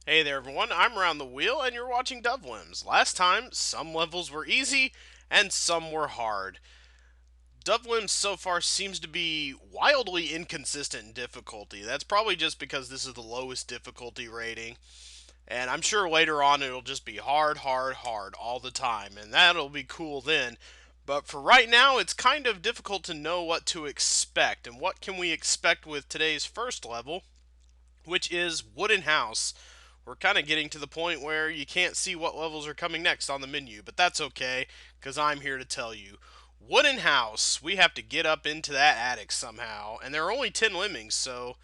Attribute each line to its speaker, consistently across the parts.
Speaker 1: Hey there everyone, I'm Round the Wheel and you're watching DoveLems. Last time, some levels were easy and some were hard. DoveLems so far seems to be wildly inconsistent in difficulty. That's probably just because this is the lowest difficulty rating. And I'm sure later on it'll just be hard, hard, hard all the time. And that'll be cool then. But for right now, it's kind of difficult to know what to expect. And what can we expect with today's first level, which is Wooden House. We're kind of getting to the point where you can't see what levels are coming next on the menu, but that's okay, because I'm here to tell you. Wooden House, we have to get up into that attic somehow, and there are only 10 lemmings, so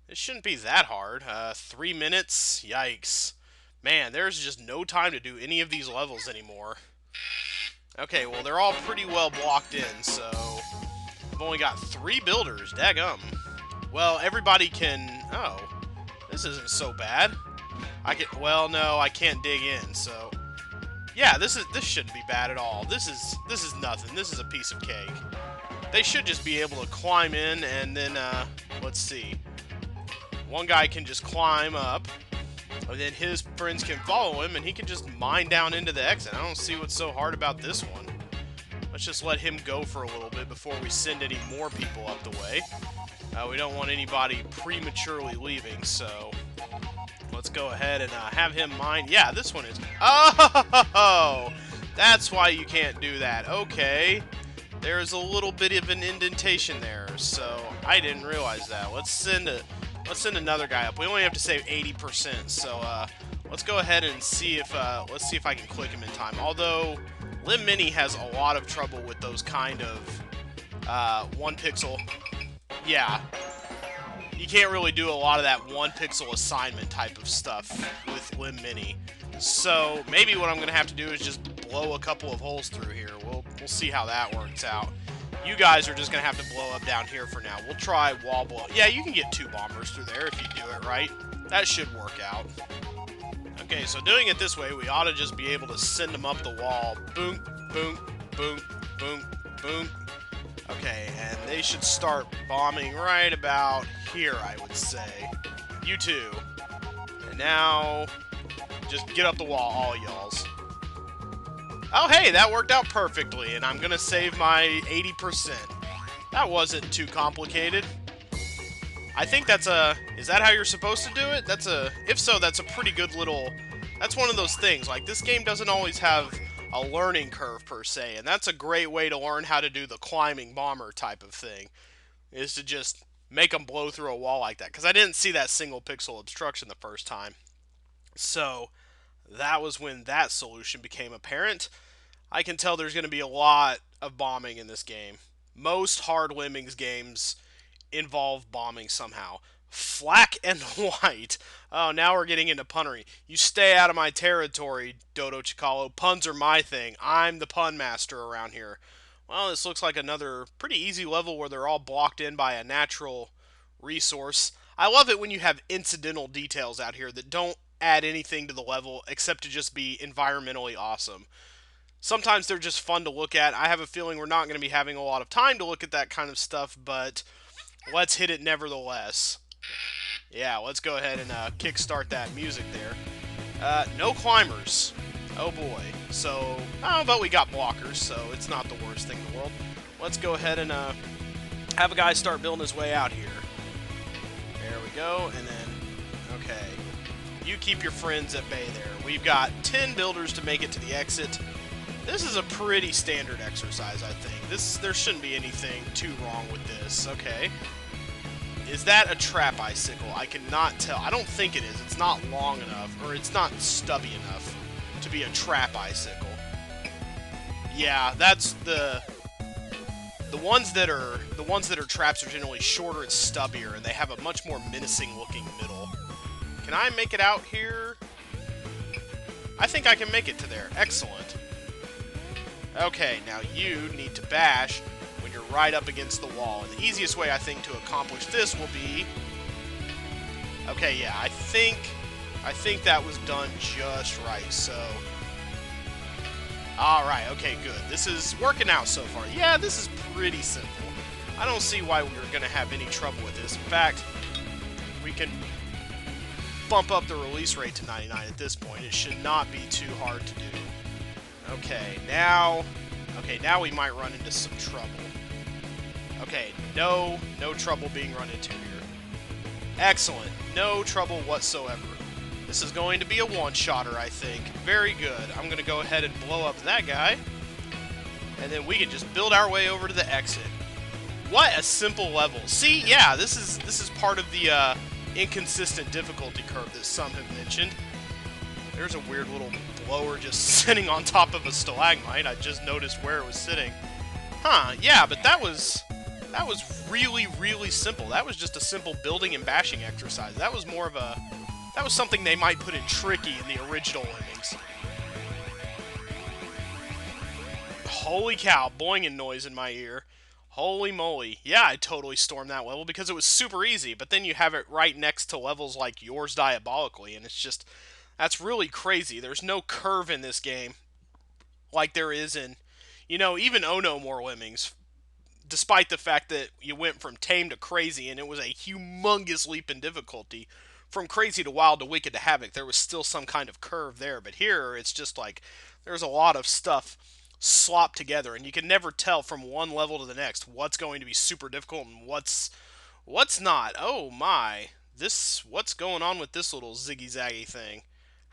Speaker 1: it shouldn't be that hard. 3 minutes? Yikes. Man, there's just no time to do any of these levels anymore. Okay, well, they're all pretty well blocked in, so I've only got 3 builders. Daggum. Well, everybody can... Oh, this isn't so bad. Well, no, I can't dig in, so yeah, this shouldn't be bad at all. This is nothing. This is a piece of cake. They should just be able to climb in and then let's see. One guy can just climb up, and then his friends can follow him and he can just mine down into the exit. I don't see what's so hard about this one. Let's just let him go for a little bit before we send any more people up the way. We don't want anybody prematurely leaving, so let's go ahead and have him mine. Yeah, this one is... Oh! That's why you can't do that. Okay. There's a little bit of an indentation there, so I didn't realize that. Let's send another guy up. We only have to save 80%, so let's go ahead and see if let's see if I can click him in time. Although Lim Mini has a lot of trouble with those kind of 1 pixel. Yeah. You can't really do a lot of that 1 pixel assignment type of stuff with Lim Mini. So maybe what I'm going to have to do is just blow a couple of holes through here. We'll see how that works out. You guys are just going to have to blow up down here for now. We'll try wall blow. Yeah, you can get 2 bombers through there if you do it right. That should work out. Okay, so doing it this way, we ought to just be able to send them up the wall. Boom, boom, boom, boom, boom. Okay, and they should start bombing right about here, I would say. You two. And now, just get up the wall, all y'alls. Oh, hey, that worked out perfectly, and I'm going to save my 80%. That wasn't too complicated. I think that's a... Is that how you're supposed to do it? That's a... If so, that's a pretty good little... That's one of those things. Like, this game doesn't always have a learning curve, per se, and that's a great way to learn how to do the climbing bomber type of thing, is to just make them blow through a wall like that, because I didn't see that single pixel obstruction the first time. So, that was when that solution became apparent. I can tell there's going to be a lot of bombing in this game. Most hard lemmings games involve bombing somehow. Flack and White. Oh, now we're getting into punnery. You stay out of my territory, Dodo Chicalo. Puns are my thing. I'm the pun master around here. Well, this looks like another pretty easy level where they're all blocked in by a natural resource. I love it when you have incidental details out here that don't add anything to the level except to just be environmentally awesome. Sometimes they're just fun to look at. I have a feeling we're not going to be having a lot of time to look at that kind of stuff, but let's hit it nevertheless. Yeah, let's go ahead and kickstart that music there. No climbers. Oh boy. So, but we got blockers, so it's not the worst thing in the world. Let's go ahead and have a guy start building his way out here. There we go, and then, okay. You keep your friends at bay there. We've got 10 builders to make it to the exit. This is a pretty standard exercise, I think. There shouldn't be anything too wrong with this. Okay. Is that a trap icicle? I cannot tell. I don't think it is. It's not long enough, or it's not stubby enough to be a trap icicle. Yeah, that's the ones that are traps are generally shorter and stubbier, and they have a much more menacing looking middle. Can I make it out here? I think I can make it to there. Excellent. Okay, now you need to bash when you're right up against the wall. And the easiest way, I think, to accomplish this will be... Okay, yeah, I think that was done just right, so... Alright, okay, good. This is working out so far. Yeah, this is pretty simple. I don't see why we're going to have any trouble with this. In fact, we can bump up the release rate to 99 at this point. It should not be too hard to do. Okay, now we might run into some trouble. Okay, no trouble being run into here. Excellent, no trouble whatsoever. This is going to be a one-shotter, I think. Very good. I'm going to go ahead and blow up that guy. And then we can just build our way over to the exit. What a simple level. See, yeah, this is part of the inconsistent difficulty curve that some have mentioned. There's a weird little blower just sitting on top of a stalagmite. I just noticed where it was sitting. Huh, yeah, but that was really, really simple. That was just a simple building and bashing exercise. That was more of a... That was something they might put in Tricky in the original Lemmings. Holy cow, boinging noise in my ear. Holy moly. Yeah, I totally stormed that level because it was super easy, but then you have it right next to levels like Yours Diabolically, and it's just... That's really crazy. There's no curve in this game like there is in, you know, even Oh No More Lemmings. Despite the fact that you went from tame to crazy and it was a humongous leap in difficulty, from crazy to wild to wicked to havoc, there was still some kind of curve there. But here, it's just like, there's a lot of stuff slopped together, and you can never tell from one level to the next what's going to be super difficult and what's not. Oh my, what's going on with this little ziggy-zaggy thing?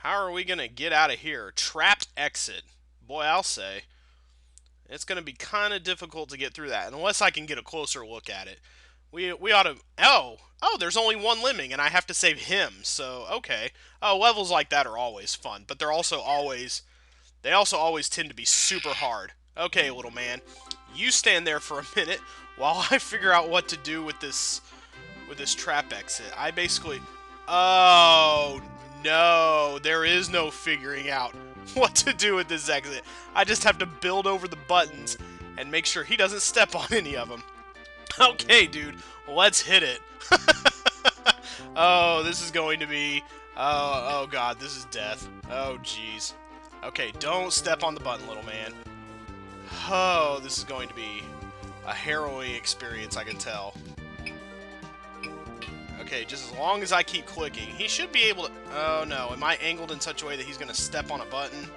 Speaker 1: How are we going to get out of here? Trapped exit. Boy, I'll say. It's going to be kind of difficult to get through that, unless I can get a closer look at it. We ought to... Oh, there's only one lemming, and I have to save him, so, okay. Oh, levels like that are always fun, but they're also always... They also always tend to be super hard. Okay, little man. You stand there for a minute while I figure out what to do with this trap exit. I basically... Oh, no. There is no figuring out what to do with this exit. I just have to build over the buttons and make sure he doesn't step on any of them. Okay, dude. Let's hit it. Oh, this is going to be... Oh, God. This is death. Oh, jeez. Okay, don't step on the button, little man. Oh, this is going to be a harrowing experience, I can tell. Okay, just as long as I keep clicking. He should be able to... Oh, no. Am I angled in such a way that he's going to step on a button?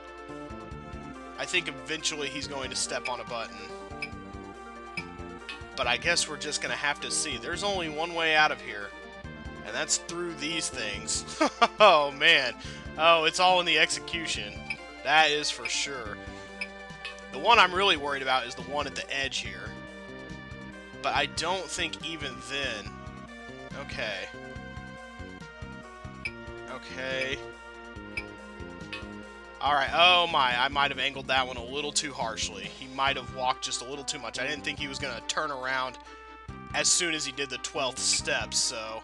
Speaker 1: I think eventually he's going to step on a button. But I guess we're just going to have to see. There's only one way out of here. And that's through these things. Oh, man. Oh, it's all in the execution. That is for sure. The one I'm really worried about is the one at the edge here. But I don't think even then... Okay. Okay. Alright, oh my, I might have angled that one a little too harshly. He might have walked just a little too much. I didn't think he was going to turn around as soon as he did the 12th step, so...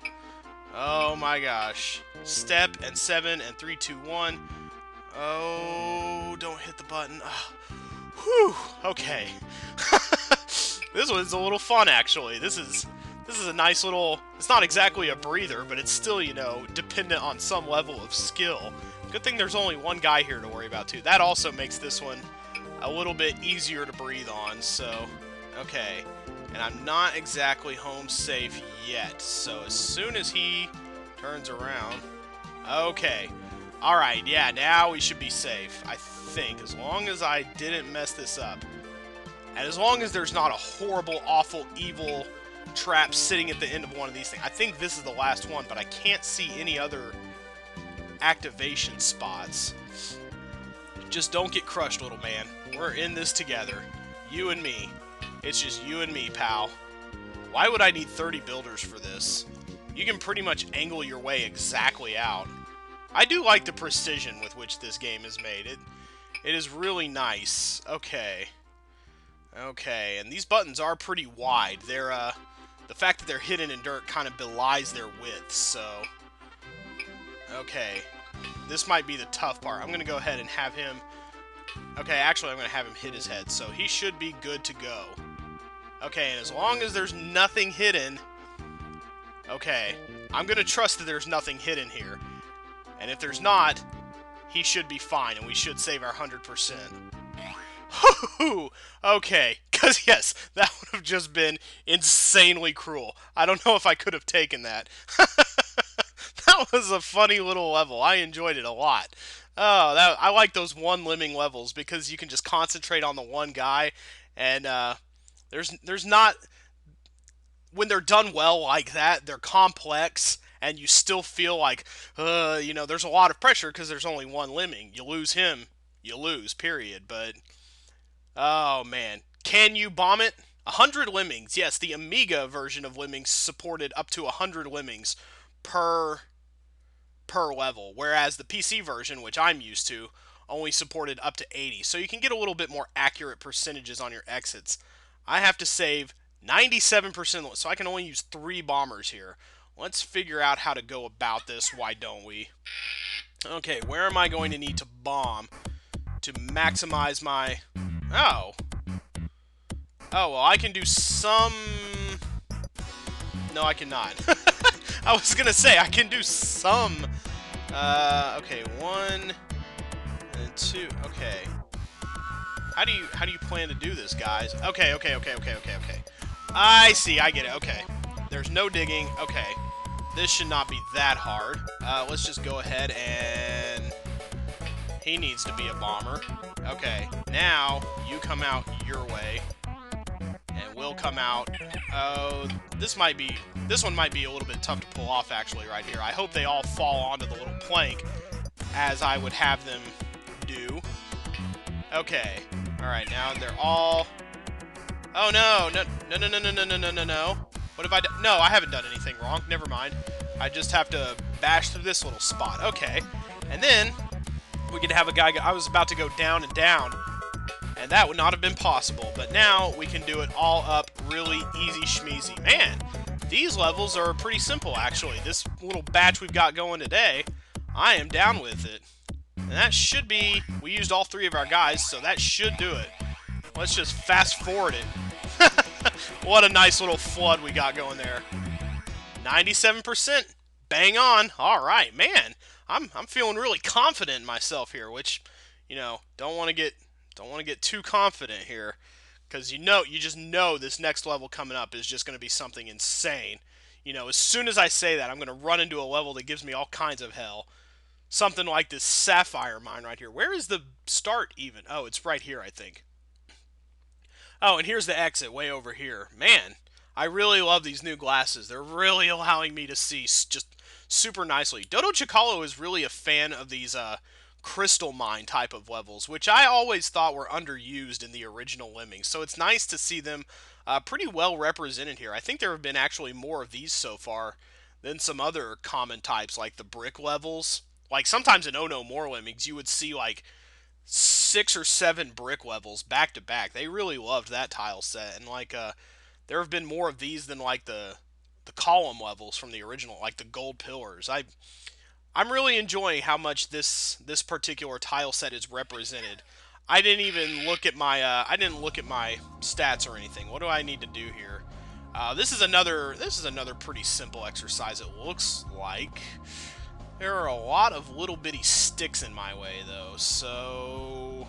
Speaker 1: Oh my gosh. Step, and 7, and 3, 2, 1. Oh, don't hit the button. Oh. Whew, okay. This one's a little fun, actually. This is a nice little... It's not exactly a breather, but it's still, you know, dependent on some level of skill. Good thing there's only one guy here to worry about, too. That also makes this one a little bit easier to breathe on, so... Okay. And I'm not exactly home safe yet, so as soon as he turns around... Okay. Alright, yeah, now we should be safe, I think, as long as I didn't mess this up. And as long as there's not a horrible, awful, evil trap sitting at the end of one of these things. I think this is the last one, but I can't see any other activation spots. Just don't get crushed, little man. We're in this together. You and me. It's just you and me, pal. Why would I need 30 builders for this? You can pretty much angle your way exactly out. I do like the precision with which this game is made. It is really nice. Okay. Okay, and these buttons are pretty wide. They're, the fact that they're hidden in dirt kind of belies their width, so... Okay. This might be the tough part. I'm going to go ahead and have him... Okay, actually, I'm going to have him hit his head, so he should be good to go. Okay, and as long as there's nothing hidden... Okay, I'm going to trust that there's nothing hidden here. And if there's not, he should be fine, and we should save our 100%. Okay, because yes, that would have just been insanely cruel. I don't know if I could have taken that. That That was a funny little level. I enjoyed it a lot. Oh, I like those one lemming levels because you can just concentrate on the one guy, and there's not when they're done well like that, they're complex, and you still feel like, there's a lot of pressure because there's only one lemming. You lose him, you lose, period. But, oh man. Can you bomb it? 100 lemmings. Yes, the Amiga version of lemmings supported up to 100 lemmings per level, whereas the PC version, which I'm used to, only supported up to 80. So you can get a little bit more accurate percentages on your exits. I have to save 97%, so I can only use 3 bombers here. Let's figure out how to go about this, why don't we? Okay, where am I going to need to bomb to maximize my... Oh. Oh, well, I can do some... No, I cannot. I was gonna say, I can do some... okay, 1 and 2, okay. How do you plan to do this, guys? Okay. I see, I get it, okay. There's no digging, okay. This should not be that hard. Let's just go ahead and... He needs to be a bomber. Okay, now you come out your way. And we'll come out... Oh, this one might be a little bit tough to pull off, actually, right here. I hope they all fall onto the little plank, as I would have them do. Okay. Alright, now they're all... Oh, no. No. What have I done? No, I haven't done anything wrong. Never mind. I just have to bash through this little spot. Okay. And then, we could have a guy... I was about to go down and down, and that would not have been possible. But now, we can do it all up really easy schmeezy. Man, these levels are pretty simple, actually. This little batch we've got going today, I am down with it. And that should be... We used all 3 of our guys, so that should do it. Let's just fast forward it. What a nice little flood we got going there. 97%. Bang on. Alright, man. I'm feeling really confident in myself here, which, don't want to get too confident here. Because you just know this next level coming up is just going to be something insane. As soon as I say that, I'm going to run into a level that gives me all kinds of hell. Something like this Sapphire mine right here. Where is the start even? Oh, it's right here, I think. Oh, and here's the exit way over here. Man, I really love these new glasses. They're really allowing me to see just super nicely. Dodo Chicalo is really a fan of these crystal mine type of levels, which I always thought were underused in the original Lemmings. So it's nice to see them pretty well represented here. I think there have been actually more of these so far than some other common types, like the brick levels. Like, sometimes in Oh No More Lemmings, you would see, like, 6 or 7 brick levels back to back. They really loved that tile set. And, like, there have been more of these than, like, the column levels from the original, like the gold pillars. I'm really enjoying how much this particular tile set is represented. I didn't even look at my, stats or anything. What do I need to do here? This is another pretty simple exercise, it looks like. There are a lot of little bitty sticks in my way, though, so...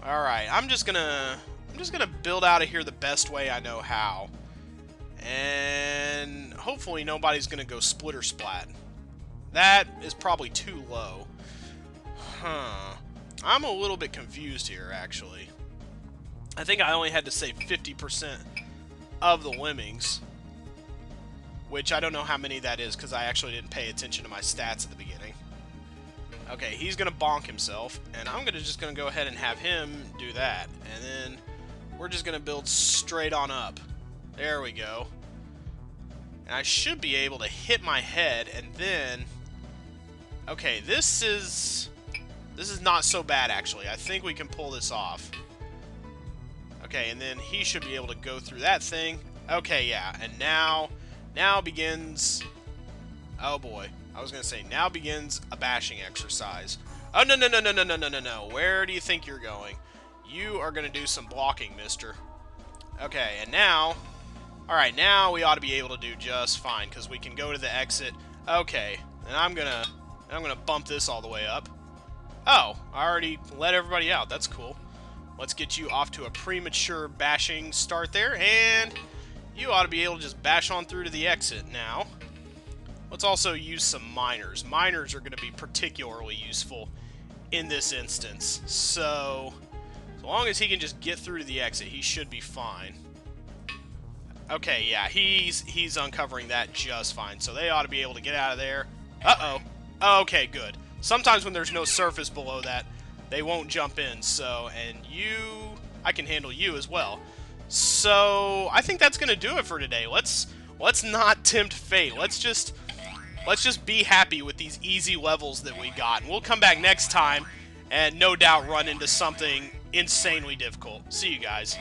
Speaker 1: Alright, I'm just gonna build out of here the best way I know how. And hopefully nobody's gonna go splitter splat. That is probably too low. Huh. I'm a little bit confused here, actually. I think I only had to save 50% of the lemmings. Which I don't know how many that is, because I actually didn't pay attention to my stats at the beginning. Okay, he's going to bonk himself, and I'm just going to go ahead and have him do that. And then we're just going to build straight on up. There we go. And I should be able to hit my head, and then... Okay, this is not so bad, actually. I think we can pull this off. Okay, and then he should be able to go through that thing. Okay, yeah, and now begins... Oh boy. I was going to say, now begins a bashing exercise. Oh, no. Where do you think you're going? You are going to do some blocking, mister. Okay, and now... Alright, now we ought to be able to do just fine, because we can go to the exit. Okay, and I'm gonna bump this all the way up. Oh, I already let everybody out. That's cool. Let's get you off to a premature bashing start there, and... You ought to be able to just bash on through to the exit now. Let's also use some miners. Miners are going to be particularly useful in this instance. So, as long as he can just get through to the exit, he should be fine. Okay, yeah, he's uncovering that just fine. So they ought to be able to get out of there. Uh-oh. Okay, good. Sometimes when there's no surface below that, they won't jump in. So, and you... I can handle you as well. So, I think that's going to do it for today. Let's not tempt fate. Let's just be happy with these easy levels that we got. And we'll come back next time and no doubt run into something insanely difficult. See you guys.